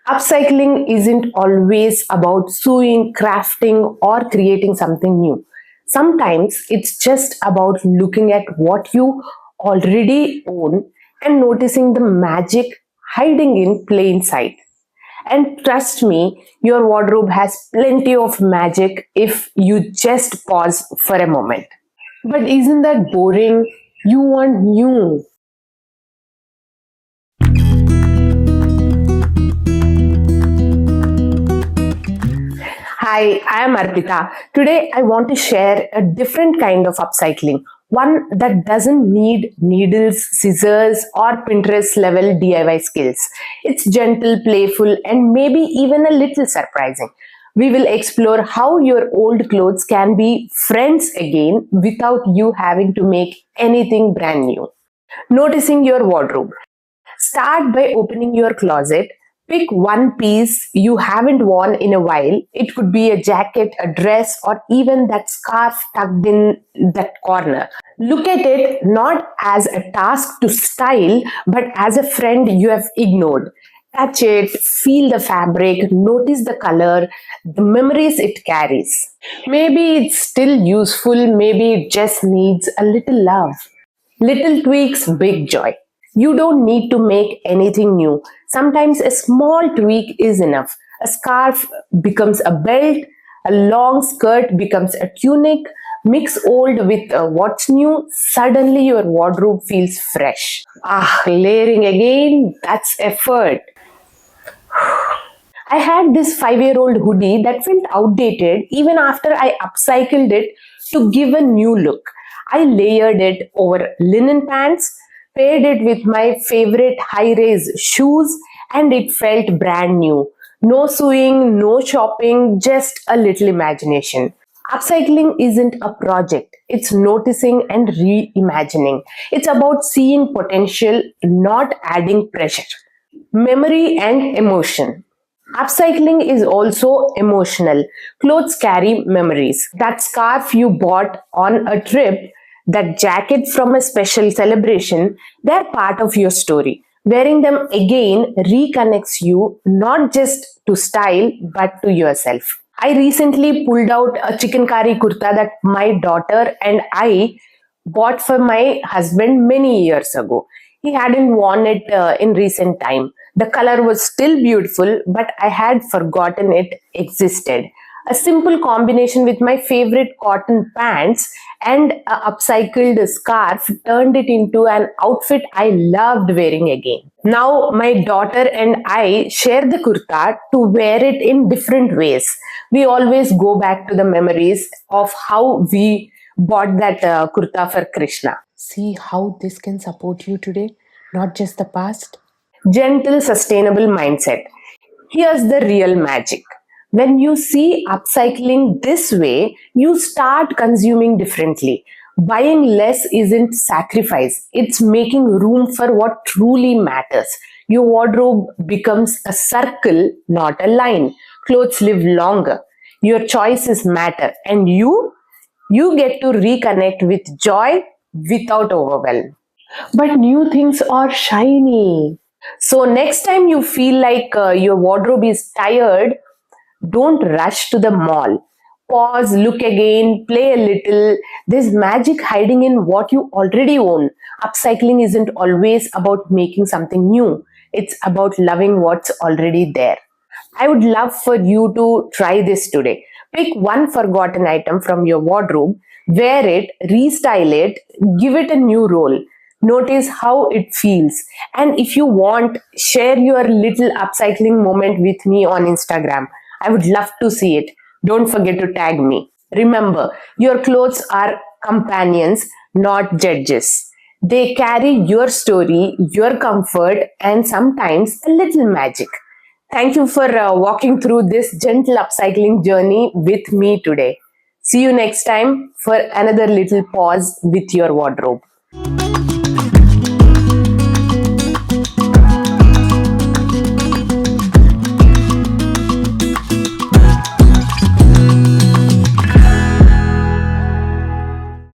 Upcycling isn't always about sewing, crafting, or creating something new. Sometimes it's just about looking at what you already own and noticing the magic hiding in plain sight. And trust me, your wardrobe has plenty of magic if you just pause for a moment. But isn't that boring? You want new. Hi, I am Arpita. Today I want to share a different kind of upcycling, one that doesn't need needles, scissors, or Pinterest level DIY skills. It's gentle, playful, and maybe even a little surprising. We will explore how your old clothes can be friends again without you having to make anything brand new. Noticing your wardrobe. Start by opening your closet. Pick one piece you haven't worn in a while. It could be a jacket, a dress, or even that scarf tucked in that corner. Look at it not as a task to style, but as a friend you have ignored. Touch it, feel the fabric, notice the color, the memories it carries. Maybe it's still useful, maybe it just needs a little love. Little tweaks, big joy. You don't need to make anything new. Sometimes a small tweak is enough. A scarf becomes a belt, a long skirt becomes a tunic. Mix old with what's new, suddenly your wardrobe feels fresh. Layering again, that's effort. I had this 5-year-old hoodie that felt outdated even after I upcycled it to give a new look. I layered it over linen pants, paired it with my favorite high-rise shoes, and it felt brand new. No sewing, no shopping, just a little imagination. Upcycling isn't a project, it's noticing and reimagining. It's about seeing potential, not adding pressure. Memory and emotion. Upcycling is also emotional. Clothes carry memories. That scarf you bought on a trip, that jacket from a special celebration, they're part of your story. Wearing them again reconnects you not just to style but to yourself. I recently pulled out a chicken curry kurta that my daughter and I bought for my husband many years ago. He hadn't worn it in recent time. The color was still beautiful, but I had forgotten it existed. A simple combination with my favorite cotton pants and a upcycled scarf turned it into an outfit I loved wearing again. Now my daughter and I share the kurta to wear it in different ways. We always go back to the memories of how we bought that kurta for Krishna. See how this can support you today, not just the past. Gentle, sustainable mindset. Here's the real magic. When you see upcycling this way, you start consuming differently. Buying less isn't sacrifice, it's making room for what truly matters. Your wardrobe becomes a circle, not a line. Clothes live longer. Your choices matter, and you get to reconnect with joy without overwhelm. But new things are shiny. So next time you feel like your wardrobe is tired, don't rush to the mall. Pause, look again, play a little. There's magic hiding in what you already own. Upcycling isn't always about making something new. It's about loving what's already there. I would love for you to try this today. Pick one forgotten item from your wardrobe, wear it, restyle it, give it a new role. Notice how it feels. And if you want, share your little upcycling moment with me on Instagram. I would love to see it. Don't forget to tag me. Remember, your clothes are companions, not judges. They carry your story, your comfort, and sometimes a little magic. Thank you for walking through this gentle upcycling journey with me today. See you next time for another little pause with your wardrobe.